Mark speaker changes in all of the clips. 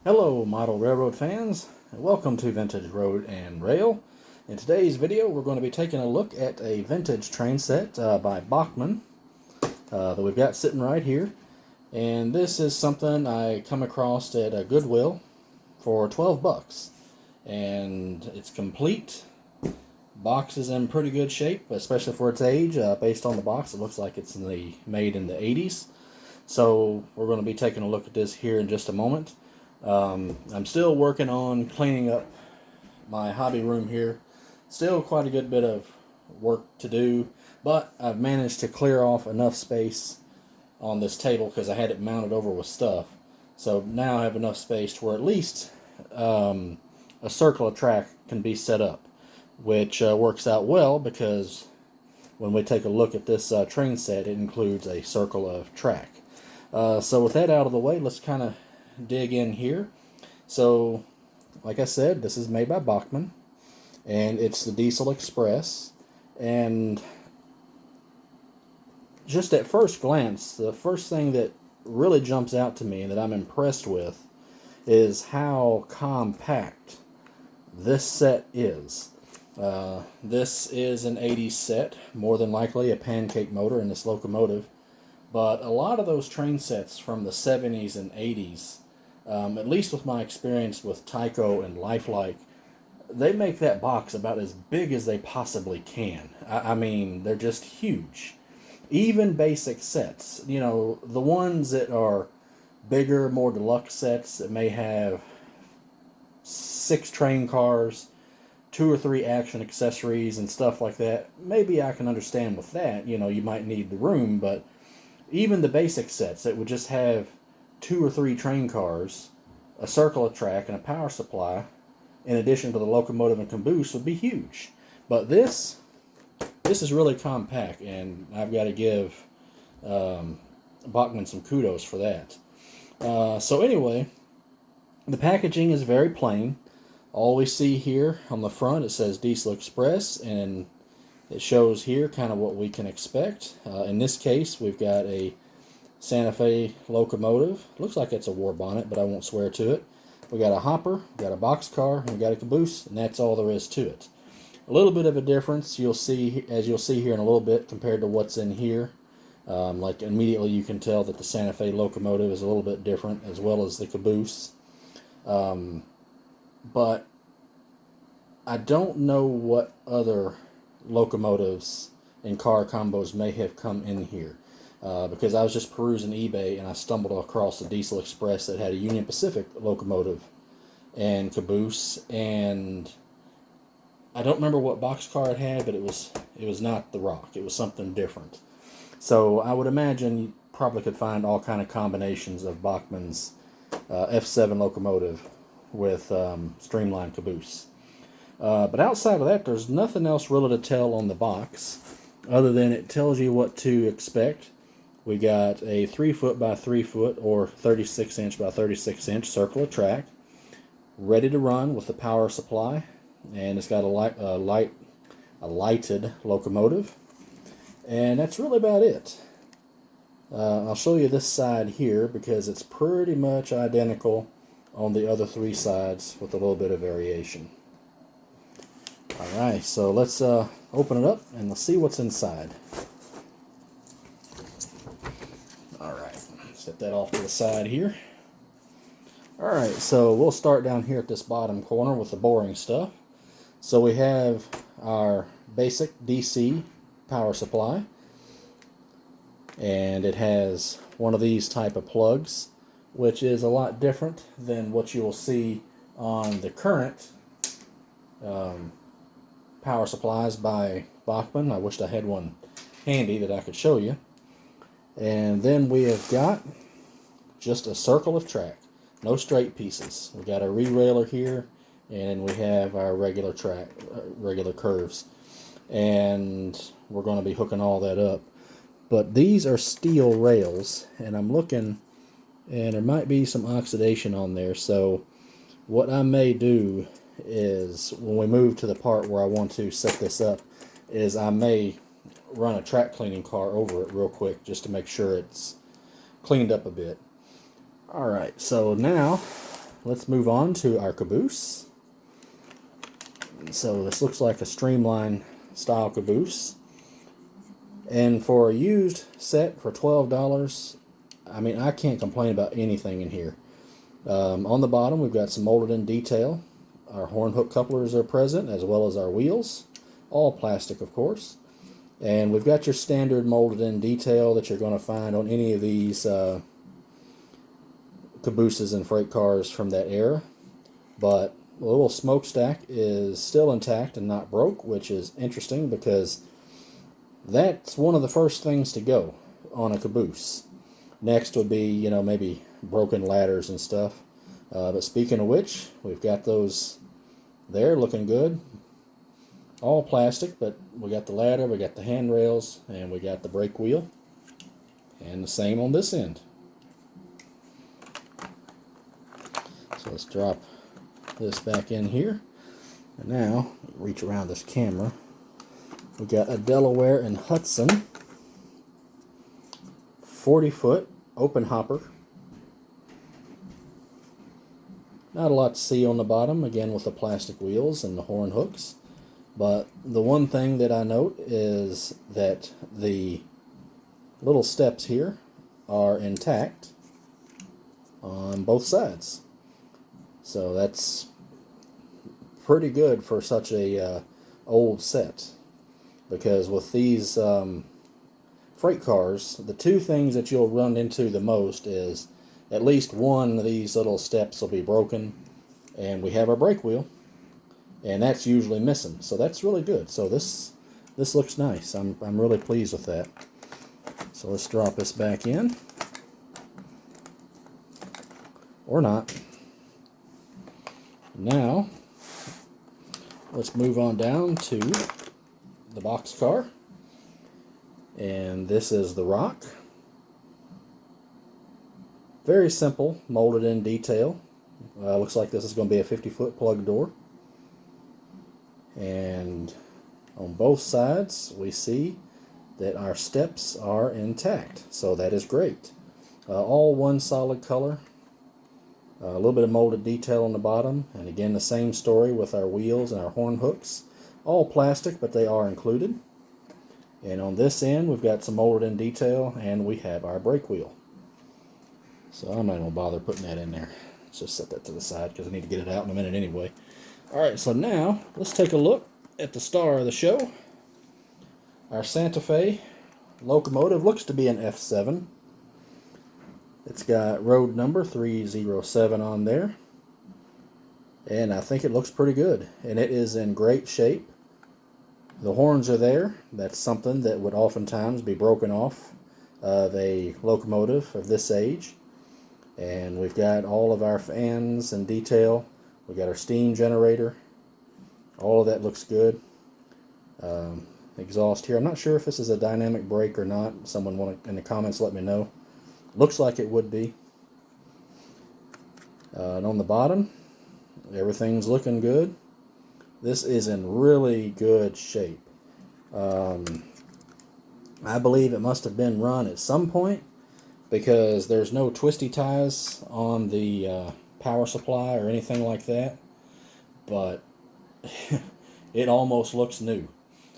Speaker 1: Hello, model railroad fans, and welcome to Vintage Road and Rail. In today's video, we're going to be taking a look at a vintage train set by Bachmann that we've got sitting right here. And this is something I come across at a Goodwill for 12 bucks. And it's complete. Box is in pretty good shape, especially for its age. Based on the box, it looks like it's made in the 80s. So we're going to be taking a look at this here in just a moment. I'm still working on cleaning up my hobby room here. Still quite a good bit of work to do, but I've managed to clear off enough space on this table because I had it mounted over with stuff. So now I have enough space to where at least a circle of track can be set up, which works out well because when we take a look at this train set, it includes a circle of track. So with that out of the way, let's kind of dig in here. So, like I said, this is made by Bachmann, and it's the Diesel Express. And just at first glance, the first thing that really jumps out to me and that I'm impressed with is how compact this set is. This is an 80s set, more than likely a pancake motor in this locomotive. But a lot of those train sets from the 70s and 80s, at least with my experience with Tyco and Lifelike, they make that box about as big as they possibly can. I mean, they're just huge. Even basic sets, you know, the ones that are bigger, more deluxe sets that may have 6 train cars, 2 or 3 action accessories and stuff like that, maybe I can understand with that. You know, you might need the room, but even the basic sets that would just have 2 or 3 train cars, a circle of track, and a power supply, in addition to the locomotive and caboose, would be huge. But this is really compact, and I've got to give Bachmann some kudos for that. So anyway, the packaging is very plain. All we see here on the front, it says Diesel Express, and it shows here kind of what we can expect. In this case, we've got a Santa Fe locomotive. Looks like it's a war bonnet, but I won't swear to it. We got a hopper, we got a boxcar, and we got a caboose, and that's all there is to it. A little bit of a difference you'll see, as you'll see here in a little bit, compared to what's in here. Like immediately you can tell that the Santa Fe locomotive is a little bit different, as well as the caboose. But I don't know what other locomotives and car combos may have come in here, because I was just perusing eBay and I stumbled across the Diesel Express that had a Union Pacific locomotive and caboose, and I don't remember what boxcar it had, but it was not the Rock. It was something different. So I would imagine you probably could find all kind of combinations of Bachmann's F7 locomotive with streamlined caboose. But outside of that, there's nothing else really to tell on the box, other than it tells you what to expect. We got a 3 foot by 3 foot or 36 inch by 36 inch circle of track, ready to run with the power supply, and it's got a lighted locomotive, and that's really about it. I'll show you this side here because it's pretty much identical on the other 3 sides with a little bit of variation. Alright, so let's open it up and let's see what's inside. Alright, set that off to the side here. Alright, so we'll start down here at this bottom corner with the boring stuff. So we have our basic DC power supply, and it has one of these type of plugs, which is a lot different than what you will see on the current power supplies by Bachmann. I wished I had one handy that I could show you. And then we have got just a circle of track, no straight pieces. We got a re-railer here, and we have our regular track, regular curves, and we're going to be hooking all that up. But these are steel rails, and I'm looking, and there might be some oxidation on there. So what I may do is, when we move to the part where I want to set this up, is I may run a track cleaning car over it real quick just to make sure it's cleaned up a bit. Alright, so now let's move on to our caboose. So this looks like a streamline style caboose. And for a used set for $12, I mean, I can't complain about anything in here. On the bottom, we've got some molded in detail. Our horn hook couplers are present, as well as our wheels. All plastic, of course. And we've got your standard molded in detail that you're going to find on any of these cabooses and freight cars from that era. But the little smokestack is still intact and not broke, which is interesting because that's one of the first things to go on a caboose. Next would be, you know, maybe broken ladders and stuff. But speaking of which, we've got those there looking good. All plastic, but we got the ladder, we got the handrails, and we got the brake wheel. And the same on this end. So let's drop this back in here. And now, reach around this camera. We got a Delaware and Hudson 40-foot open hopper. Not a lot to see on the bottom, again with the plastic wheels and the horn hooks. But the one thing that I note is that the little steps here are intact on both sides. So that's pretty good for such a old set. Because with these freight cars, the two things that you'll run into the most is at least one of these little steps will be broken, and we have our brake wheel, and that's usually missing. So that's really good. So this looks nice. I'm really pleased with that. So let's drop this back in, or not. Now let's move on down to the boxcar, and this is the rock. Very simple, molded in detail. Looks like this is going to be a 50-foot plug door, and on both sides we see that our steps are intact, so that is great. All one solid color. A little bit of molded detail on the bottom, and again the same story with our wheels and our horn hooks. All plastic, but they are included. And on this end, we've got some molded in detail, and we have our brake wheel. So I'm not going to bother putting that in there. Let's just set that to the side because I need to get it out in a minute anyway. Alright, so now let's take a look at the star of the show. Our Santa Fe locomotive looks to be an F7. It's got road number 307 on there. And I think it looks pretty good. And it is in great shape. The horns are there. That's something that would oftentimes be broken off of a locomotive of this age. And we've got all of our fans in detail. We've got our steam generator. All of that looks good. Exhaust here. I'm not sure if this is a dynamic brake or not. Someone want to, in the comments, let me know. Looks like it would be. And on the bottom, everything's looking good. This is in really good shape. I believe it must have been run at some point because there's no twisty ties on the power supply or anything like that. But it almost looks new.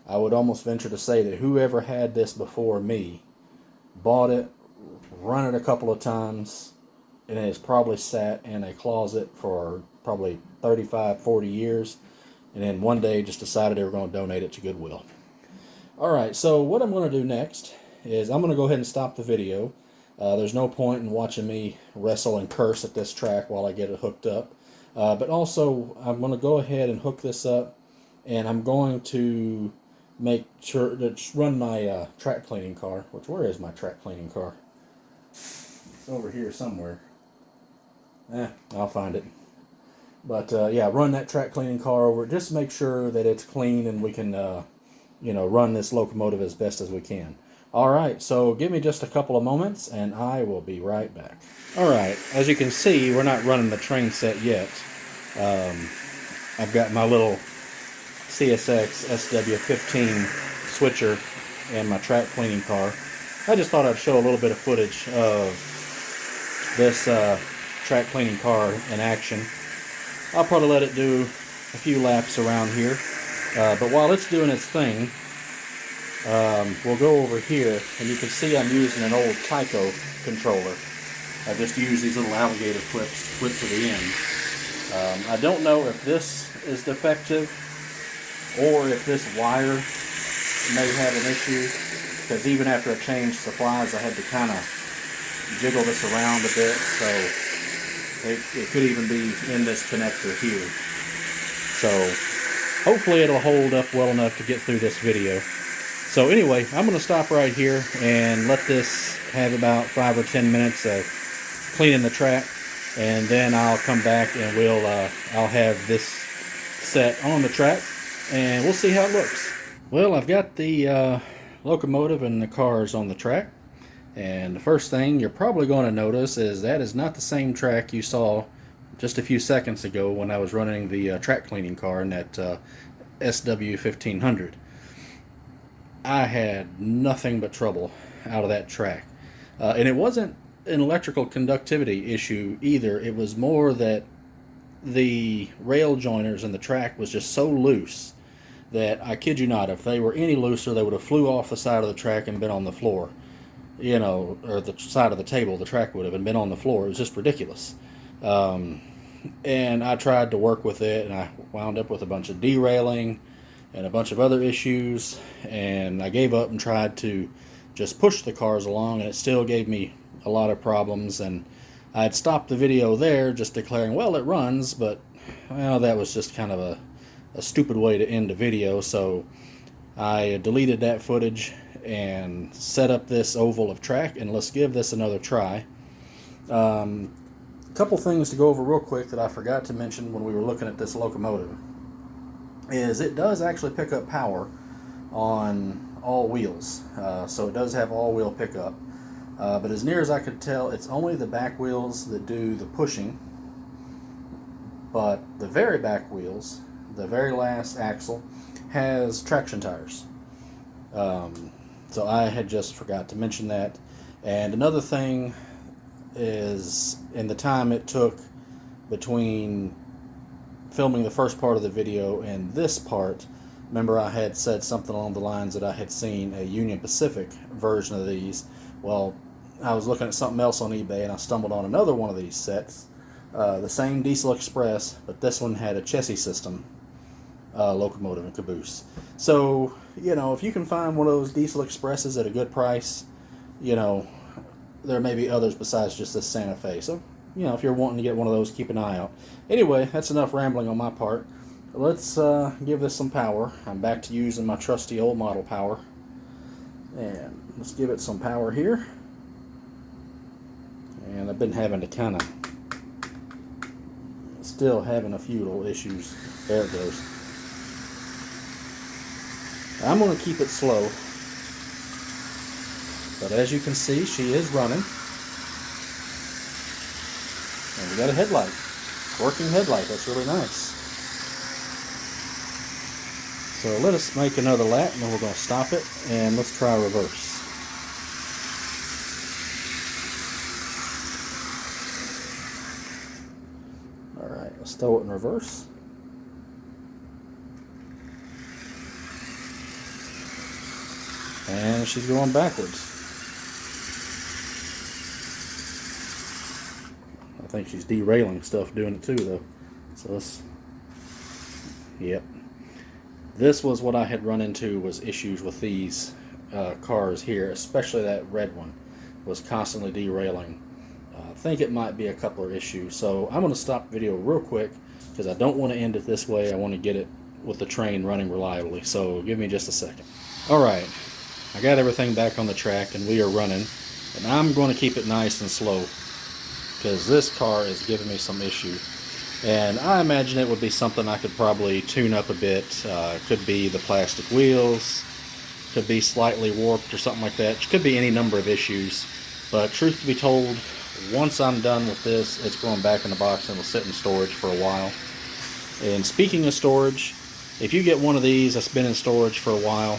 Speaker 1: I would almost venture to say that whoever had this before me bought it, run it a couple of times, and it's probably sat in a closet for probably 35, 40 years. And then one day just decided they were going to donate it to Goodwill. Alright, so what I'm going to do next is I'm going to go ahead and stop the video. There's no point in watching me wrestle and curse at this track while I get it hooked up. But also, I'm going to go ahead and hook this up, and I'm going to make sure to run my track cleaning car. Where is my track cleaning car? It's over here somewhere. I'll find it. But yeah, run that track cleaning car over. Just make sure that it's clean and we can, run this locomotive as best as we can. Alright, so give me just a couple of moments and I will be right back. Alright, as you can see, we're not running the train set yet. I've got my little CSX SW15 switcher and my track cleaning car. I just thought I'd show a little bit of footage of this track cleaning car in action. I'll probably let it do a few laps around here. But while it's doing its thing, we'll go over here, and you can see I'm using an old Tyco controller. I just use these little alligator clips to clip to the end. I don't know if this is defective or if this wire may have an issue, because even after I changed supplies, I had to kind of jiggle this around a bit, so it could even be in this connector here. So hopefully it'll hold up well enough to get through this video. So anyway, I'm going to stop right here and let this have about 5 or 10 minutes of cleaning the track, and then I'll come back and I'll have this set on the track and we'll see how it looks. Well, I've got the locomotive and the cars on the track, and the first thing you're probably going to notice is that is not the same track you saw just a few seconds ago when I was running the track cleaning car in that SW1500. I had nothing but trouble out of that track. And it wasn't an electrical conductivity issue either. It was more that the rail joiners in the track was just so loose that, I kid you not, if they were any looser, they would have flew off the side of the track and been on the floor. You know, or the side of the table, the track would have been on the floor. It was just ridiculous. And I tried to work with it, and I wound up with a bunch of derailing and a bunch of other issues, and I gave up and tried to just push the cars along, and it still gave me a lot of problems. And I had stopped the video there, just declaring, well, it runs, but well, that was just kind of a stupid way to end a video. So I deleted that footage and set up this oval of track, and let's give this another try. A couple things to go over real quick that I forgot to mention when we were looking at this locomotive is it does actually pick up power on all wheels. So it does have all-wheel pickup. But as near as I could tell, it's only the back wheels that do the pushing. But the very back wheels, the very last axle, has traction tires. So I had just forgot to mention that. And another thing is, in the time it took between filming the first part of the video and this part, remember I had said something along the lines that I had seen a Union Pacific version of these. Well, I was looking at something else on eBay and I stumbled on another one of these sets, the same Diesel Express, but this one had a chassis system locomotive and caboose. So, you know, if you can find one of those Diesel Expresses at a good price, you know, there may be others besides just this Santa Fe. So, you know, if you're wanting to get one of those, keep an eye out. Anyway, that's enough rambling on my part. Let's give this some power. I'm back to using my trusty old model power. And let's give it some power here. And I've been having to kind of, still having a few little issues. There it goes. I'm going to keep it slow. But as you can see, she is running. And we got a headlight. Working headlight. That's really nice. So let us make another lap, and then we're going to stop it, and let's try reverse. Alright, let's throw it in reverse. And she's going backwards. I think she's derailing stuff doing it too, though. So let's... Yep. This was what I had run into, was issues with these cars here, especially that red one was constantly derailing. I think it might be a couple of issues. So I'm going to stop the video real quick because I don't want to end it this way. I want to get it with the train running reliably. So give me just a second. Alright, I got everything back on the track and we are running. And I'm going to keep it nice and slow because this car is giving me some issue. And I imagine it would be something I could probably tune up a bit. Could be the plastic wheels, could be slightly warped or something like that. Could be any number of issues. But truth to be told, once I'm done with this, it's going back in the box and will sit in storage for a while. And speaking of storage, if you get one of these that's been in storage for a while,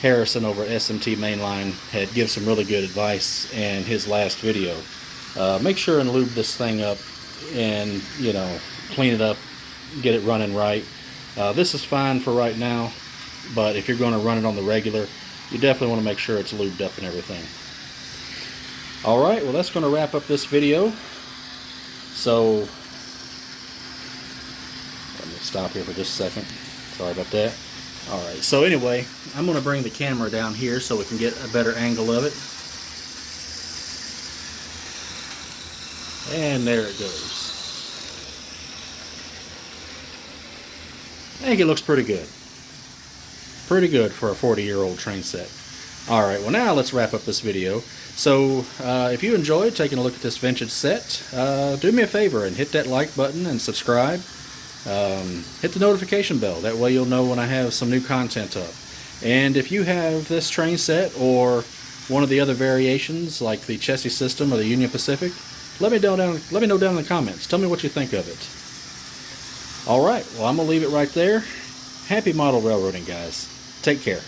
Speaker 1: Harrison over at SMT Mainline had given some really good advice in his last video. Make sure and lube this thing up and, you know, clean it up, get it running right. This is fine for right now, but if you're going to run it on the regular, you definitely want to make sure it's lubed up and everything. Alright, well that's going to wrap up this video. So, let me stop here for just a second. Sorry about that. Alright, so anyway, I'm going to bring the camera down here so we can get a better angle of it. And there it goes. I think it looks pretty good. Pretty good for a 40-year-old train set. Alright, well now let's wrap up this video. So, if you enjoyed taking a look at this vintage set, do me a favor and hit that like button and subscribe. Hit the notification bell, that way you'll know when I have some new content up. And if you have this train set or one of the other variations like the Chessie System or the Union Pacific, let me know down in the comments. Tell me what you think of it. Alright, well I'm going to leave it right there. Happy model railroading, guys. Take care.